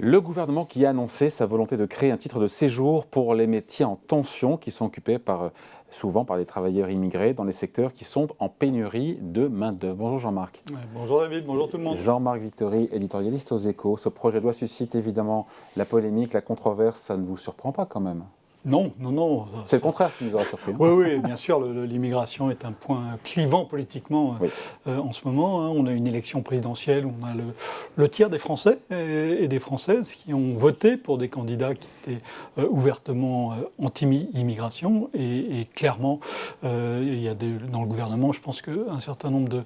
Le gouvernement qui a annoncé sa volonté de créer un titre de séjour pour les métiers en tension qui sont occupés souvent par les travailleurs immigrés dans les secteurs qui sont en pénurie de main-d'œuvre. Bonjour Jean-Marc. Ouais, bonjour David, bonjour tout le monde. Jean-Marc Vittori, éditorialiste aux Échos. Ce projet de loi suscite évidemment la polémique, la controverse. Ça ne vous surprend pas quand même? Non. C'est le contraire qui nous aura surpris. Oui, bien sûr, l'immigration est un point clivant politiquement Oui. en ce moment. On a une élection présidentielle où on a le tiers des Français et des Françaises qui ont voté pour des candidats qui étaient ouvertement anti-immigration. Et clairement, il y a dans le gouvernement, je pense qu'un certain nombre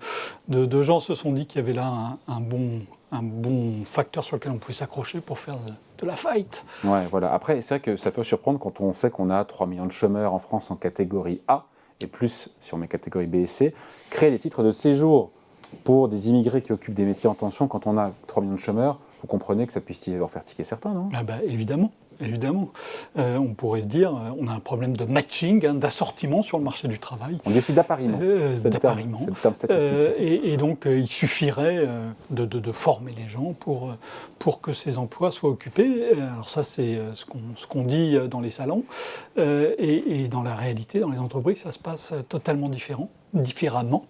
de gens se sont dit qu'il y avait là un bon facteur sur lequel on pouvait s'accrocher pour faire de la fight. Ouais, voilà. Après, c'est vrai que ça peut surprendre quand on sait qu'on a 3 millions de chômeurs en France en catégorie A, et plus si on met catégorie B et C. Créer des titres de séjour pour des immigrés qui occupent des métiers en tension, quand on a 3 millions de chômeurs, vous comprenez que ça puisse y avoir faire tiquer certains, non? Évidemment. On pourrait se dire, on a un problème de matching, d'assortiment sur le marché du travail. On dit d'appariement. D'appariement. C'est le terme statistique. Et donc, il suffirait de former les gens pour que ces emplois soient occupés. Alors ça, c'est ce qu'on dit dans les salons. Et dans la réalité, dans les entreprises, ça se passe totalement différemment.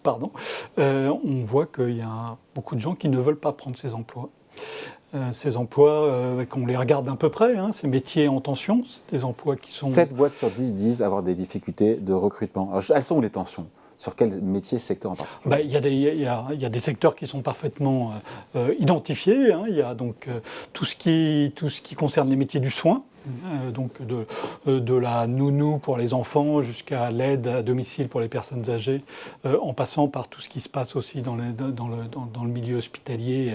On voit qu'il y a beaucoup de gens qui ne veulent pas prendre ces emplois. Ces emplois, qu'on les regarde d'un peu près, ces métiers en tension, c'est des emplois qui sont... 7 boîtes sur 10 disent avoir des difficultés de recrutement. Alors, elles sont où les tensions? Sur quel métier, secteur en particulier? Il y a des secteurs qui sont parfaitement identifiés. Il y a donc tout ce qui concerne les métiers du soin. Donc de la nounou pour les enfants jusqu'à l'aide à domicile pour les personnes âgées, en passant par tout ce qui se passe aussi dans le milieu hospitalier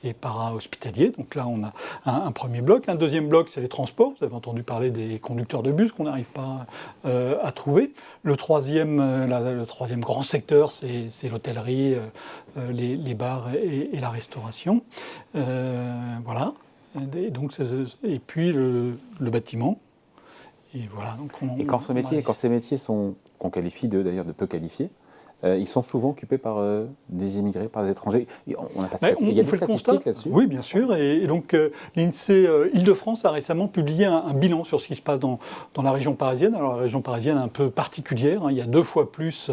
et para-hospitalier. Donc là, on a un premier bloc. Un deuxième bloc, c'est les transports. Vous avez entendu parler des conducteurs de bus qu'on n'arrive pas à trouver. Le troisième grand secteur, c'est l'hôtellerie, les bars et la restauration. Voilà. Et puis le bâtiment. Et voilà. Donc quand ces métiers sont, qu'on qualifie d'ailleurs de peu qualifiés, ils sont souvent occupés par des immigrés, par des étrangers. On n'a pas de il y a des statistiques là-dessus. Oui, bien sûr. Et donc l'INSEE Île-de-France a récellement publié un bilan sur ce qui se passe dans la région parisienne. Alors la région parisienne est un peu particulière. Il y a 2 fois plus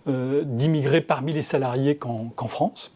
d'immigrés parmi les salariés qu'en France.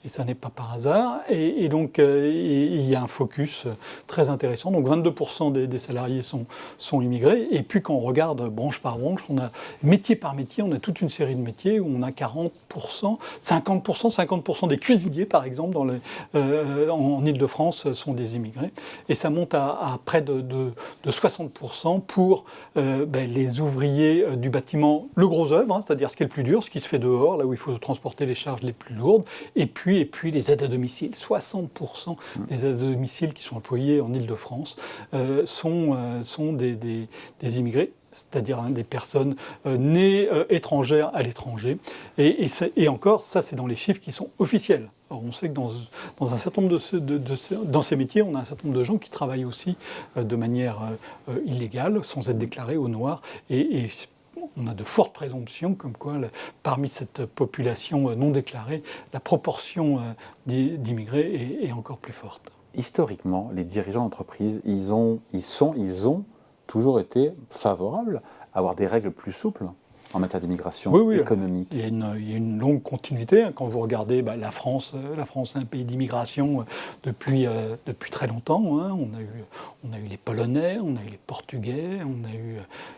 Et ça n'est pas par hasard. Et donc, il y a un focus très intéressant. Donc, 22% des salariés sont immigrés. Et puis, quand on regarde branche par branche, on a métier par métier, on a toute une série de métiers où on a 40%, 50% des cuisiniers, par exemple, en Île-de-France, sont des immigrés. Et ça monte à près de 60% pour les ouvriers du bâtiment, le gros œuvre, c'est-à-dire ce qui est le plus dur, ce qui se fait dehors, là où il faut transporter les charges les plus lourdes. Et puis les aides à domicile. 60% des aides à domicile qui sont employées en Île-de-France sont des immigrés, c'est-à-dire des personnes nées étrangères à l'étranger. Et encore, ça c'est dans les chiffres qui sont officiels. Alors on sait que dans un certain nombre dans ces métiers, on a un certain nombre de gens qui travaillent aussi de manière illégale, sans être déclarés au noir. Et on a de fortes présomptions comme quoi, parmi cette population non déclarée, la proportion d'immigrés est encore plus forte. Historiquement, les dirigeants d'entreprise, ils ont toujours été favorables à avoir des règles plus souples en matière d'immigration économique. Il y a une longue continuité. Quand vous regardez la France est un pays d'immigration depuis très longtemps. On a eu les Polonais, on a eu les Portugais, on a eu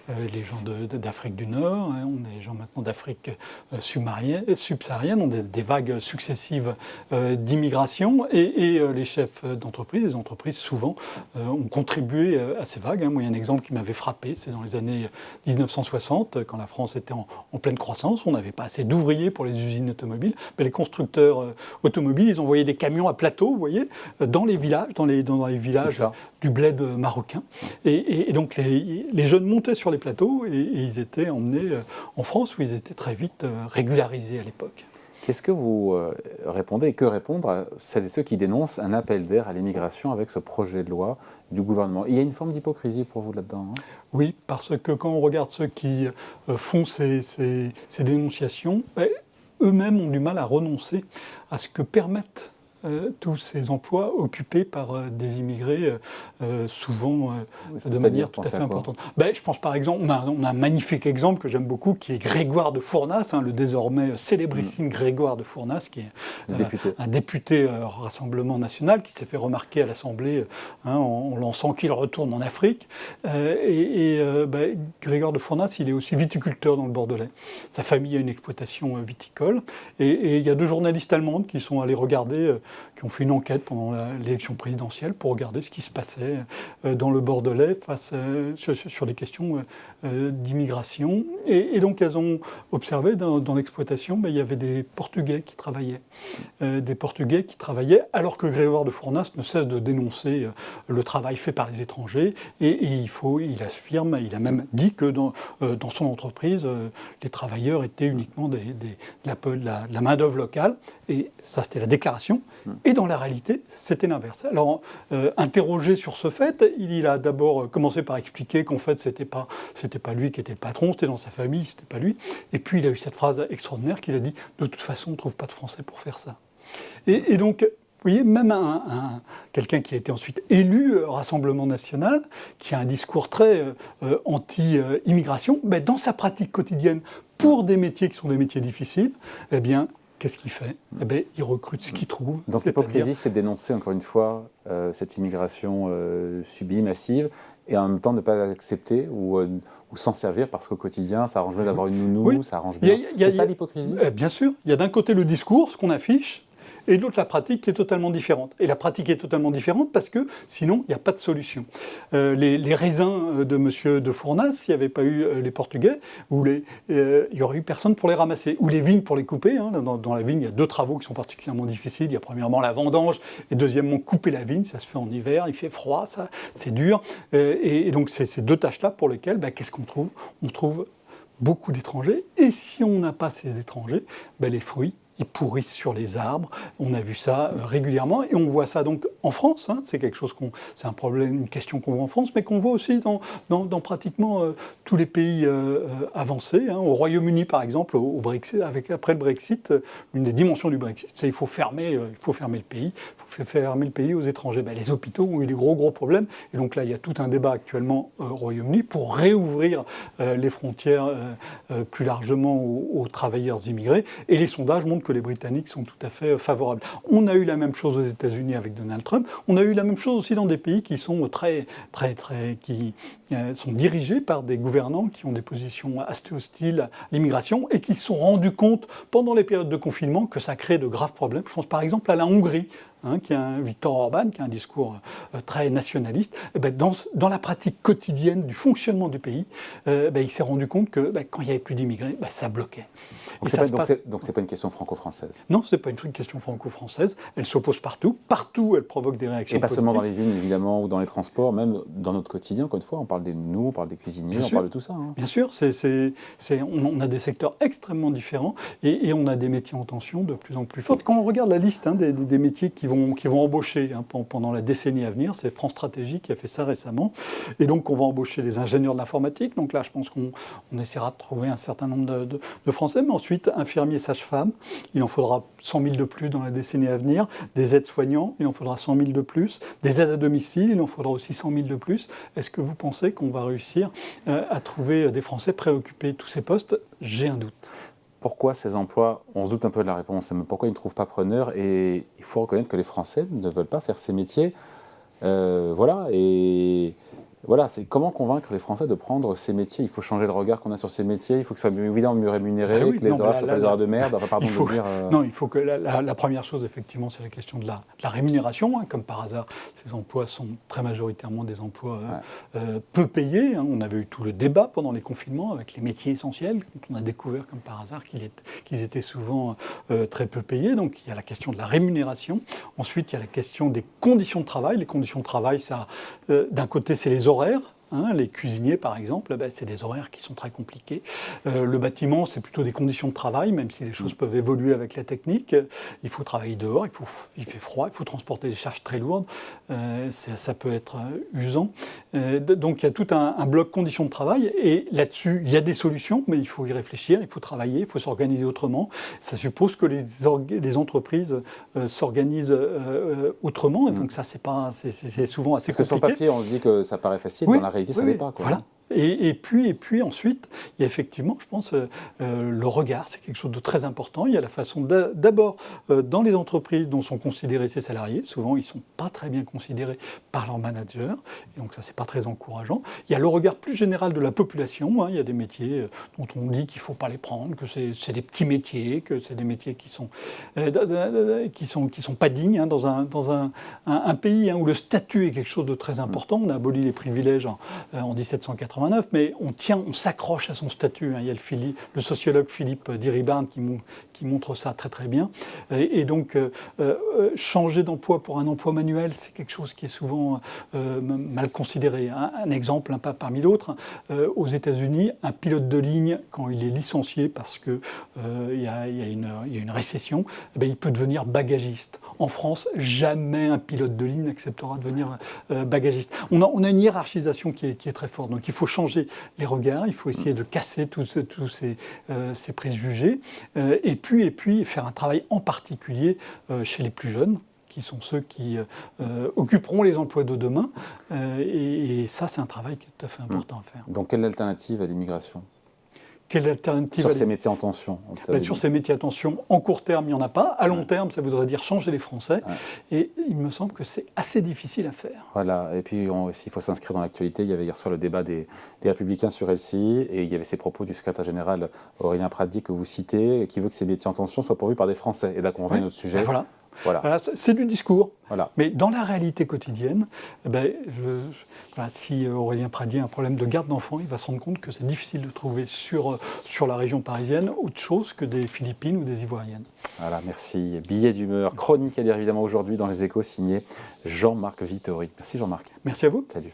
les gens d'Afrique du Nord, on a les gens maintenant d'Afrique subsaharienne. On a des vagues successives d'immigration et les chefs d'entreprise, les entreprises souvent, ont contribué à ces vagues. Moi, il y a un exemple qui m'avait frappé, c'est dans les années 1960, quand la France était en pleine croissance, on n'avait pas assez d'ouvriers pour les usines automobiles, mais les constructeurs automobiles, ils envoyaient des camions à plateau, vous voyez, dans les villages, dans les villages du bled marocain. Et donc les jeunes montaient sur les plateaux et ils étaient emmenés en France où ils étaient très vite régularisés à l'époque. Qu'est-ce que vous répondez et que répondre à celles et ceux qui dénoncent un appel d'air à l'immigration avec ce projet de loi du gouvernement? Il y a une forme d'hypocrisie pour vous là-dedans, hein? Oui, parce que quand on regarde ceux qui font ces dénonciations, eux-mêmes ont du mal à renoncer à ce que permettent tous ces emplois occupés par des immigrés, souvent de manière tout à fait importante. Je pense par exemple, on a un magnifique exemple que j'aime beaucoup, qui est Grégoire de Fournas, le désormais célébrissime Grégoire de Fournas, qui est un député Rassemblement National, qui s'est fait remarquer à l'Assemblée en lançant qu'il retourne en Afrique. Grégoire de Fournas, il est aussi viticulteur dans le Bordelais. Sa famille a une exploitation viticole. Et il y a 2 journalistes allemandes qui sont allés regarder, qui ont fait une enquête pendant l'élection présidentielle pour regarder ce qui se passait dans le Bordelais sur les questions d'immigration. Et donc elles ont observé dans l'exploitation, il y avait des Portugais qui travaillaient. Alors que Grégoire de Fournas ne cesse de dénoncer le travail fait par les étrangers. Et il affirme, il a même dit que dans son entreprise, les travailleurs étaient uniquement la main-d'œuvre locale. Et ça, c'était la déclaration. Et dans la réalité, c'était l'inverse. Alors, interrogé sur ce fait, il a d'abord commencé par expliquer qu'en fait, c'était pas lui qui était le patron, c'était dans sa famille, c'était pas lui. Et puis, il a eu cette phrase extraordinaire qu'il a dit « De toute façon, on ne trouve pas de Français pour faire ça ». Et donc, vous voyez, même quelqu'un qui a été ensuite élu au Rassemblement National, qui a un discours très anti-immigration, dans sa pratique quotidienne, pour des métiers qui sont des métiers difficiles, eh bien, qu'est-ce qu'il fait ? Il recrute ce qu'il trouve. Donc l'hypocrisie, c'est dénoncer encore une fois cette immigration subie, massive, et en même temps ne pas accepter ou s'en servir parce qu'au quotidien, ça arrange mieux d'avoir une nounou, ça arrange bien. C'est ça l'hypocrisie ? Bien sûr. Il y a d'un côté le discours, ce qu'on affiche, et de l'autre la pratique qui est totalement différente. Et la pratique est totalement différente parce que sinon, il n'y a pas de solution. Les raisins de M. de Fournas, s'il n'y avait pas eu les Portugais, il n'y aurait eu personne pour les ramasser. Ou les vignes pour les couper. Dans la vigne, il y a 2 travaux qui sont particulièrement difficiles. Il y a premièrement la vendange et deuxièmement couper la vigne. Ça se fait en hiver, il fait froid, c'est dur. Et donc, c'est ces 2 tâches-là pour lesquelles, qu'est-ce qu'on trouve ? On trouve beaucoup d'étrangers. Et si on n'a pas ces étrangers, les fruits, ils pourrissent sur les arbres. On a vu ça régulièrement et on voit ça donc en France. C'est quelque chose c'est un problème, une question qu'on voit en France, mais qu'on voit aussi dans pratiquement tous les pays avancés. Au Royaume-Uni, par exemple, au Brexit, après le Brexit, une des dimensions du Brexit, c'est qu'il faut fermer le pays. Il faut fermer le pays aux étrangers. Les hôpitaux ont eu des gros problèmes. Et donc là, il y a tout un débat actuellement au Royaume-Uni pour réouvrir les frontières plus largement aux travailleurs immigrés. Et les sondages montrent que les Britanniques sont tout à fait favorables. On a eu la même chose aux États-Unis avec Donald Trump. On a eu la même chose aussi dans des pays qui sont qui sont dirigés par des gouvernants qui ont des positions assez hostiles à l'immigration et qui se sont rendus compte pendant les périodes de confinement que ça crée de graves problèmes. Je pense par exemple à la Hongrie. Qui a Viktor Orban, qui a un discours très nationaliste, dans la pratique quotidienne du fonctionnement du pays, il s'est rendu compte que quand il n'y avait plus d'immigrés, ça bloquait. Donc c'est pas une question franco-française. Non, c'est pas une question franco-française. Elle s'oppose partout. Partout, elle provoque des réactions. Et pas politiques. seulement dans les villes, évidemment, ou dans les transports, même dans notre quotidien. Encore une fois, on parle des nounous, on parle des cuisiniers, on parle de tout ça. Bien sûr, on a des secteurs extrêmement différents et on a des métiers en tension de plus en plus forte. Quand on regarde la liste des métiers qui vont embaucher pendant la décennie à venir, c'est France Stratégie qui a fait ça récemment. Et donc, on va embaucher des ingénieurs de l'informatique. Donc là, je pense qu'on essaiera de trouver un certain nombre de Français. Mais ensuite, infirmiers, sages-femmes, il en faudra 100 000 de plus dans la décennie à venir. Des aides-soignants, il en faudra 100 000 de plus. Des aides à domicile, il en faudra aussi 100 000 de plus. Est-ce que vous pensez qu'on va réussir à trouver des Français prêts à occuper tous ces postes ? J'ai un doute. Pourquoi ces emplois, on se doute un peu de la réponse, mais pourquoi ils ne trouvent pas preneur ? Et il faut reconnaître que les Français ne veulent pas faire ces métiers. Voilà, c'est comment convaincre les Français de prendre ces métiers. Il faut changer le regard qu'on a sur ces métiers, il faut que ce soit évidemment mieux rémunéré, que les horaires ne soient pas des horaires de merde. Non, il faut que la première chose, effectivement, c'est la question de la rémunération. Comme par hasard, ces emplois sont très majoritairement des emplois peu payés. On avait eu tout le débat pendant les confinements avec les métiers essentiels, quand on a découvert, comme par hasard, qu'ils étaient souvent très peu payés. Donc, il y a la question de la rémunération. Ensuite, il y a la question des conditions de travail. Les conditions de travail, ça, d'un côté, c'est les horaires. hein. Les cuisiniers, par exemple, c'est des horaires qui sont très compliqués. Le bâtiment, c'est plutôt des conditions de travail, même si les choses peuvent évoluer avec la technique. Il faut travailler dehors, il fait froid, il faut transporter des charges très lourdes. Ça peut être usant. Donc il y a tout un bloc conditions de travail, et là-dessus, il y a des solutions, mais il faut y réfléchir, il faut travailler, il faut s'organiser autrement. Ça suppose que les entreprises s'organisent autrement, et donc ça, c'est souvent assez compliqué. Parce que sur le papier, on dit que ça paraît facile, dans la réalité, ça n'est pas. Voilà. Et puis ensuite, il y a effectivement, je pense, le regard, c'est quelque chose de très important. Il y a la façon d'abord, dans les entreprises dont sont considérés ces salariés, souvent ils ne sont pas très bien considérés par leur manager, et donc ça, c'est pas très encourageant. Il y a le regard plus général de la population, hein. Il y a des métiers dont on dit qu'il ne faut pas les prendre, que c'est des petits métiers, que c'est des métiers qui sont pas dignes, hein, dans un pays, hein, où le statut est quelque chose de très important. On a aboli les privilèges en 1789, mais on s'accroche à son statut, hein. Il y a le sociologue Philippe Diribarne qui montre ça très très bien. Et donc, changer d'emploi pour un emploi manuel, c'est quelque chose qui est souvent mal considéré. Un exemple, pas parmi d'autres, aux États-Unis, un pilote de ligne, quand il est licencié parce qu'il y a une récession, il peut devenir bagagiste. En France, jamais un pilote de ligne n'acceptera de devenir bagagiste. On a une hiérarchisation qui est très forte. Donc il faut changer les regards, il faut essayer de casser tous ces préjugés, et puis faire un travail en particulier chez les plus jeunes, qui sont ceux qui occuperont les emplois de demain. Et ça, c'est un travail qui est tout à fait important à faire. Donc quelle alternative à l'immigration ? Quelle alternative sur ces métiers en tension? Sur ces métiers en tension, en court terme, il n'y en a pas. À long terme, ça voudrait dire changer les Français. Et il me semble que c'est assez difficile à faire. Voilà. Et puis, s'il faut s'inscrire dans l'actualité, il y avait hier soir le débat des Républicains sur LCI, et il y avait ces propos du secrétaire général Aurélien Pradier que vous citez, qui veut que ces métiers en tension soient pourvus par des Français. Et là, qu'on revient à notre sujet. Voilà, c'est du discours. Voilà. Mais dans la réalité quotidienne, si Aurélien Pradier a un problème de garde d'enfants, il va se rendre compte que c'est difficile de trouver sur la région parisienne autre chose que des Philippines ou des Ivoiriennes. Voilà, merci. Billet d'humeur, chronique à lire évidemment aujourd'hui dans Les Échos, signé Jean-Marc Vittori. Merci Jean-Marc. Merci à vous. Salut.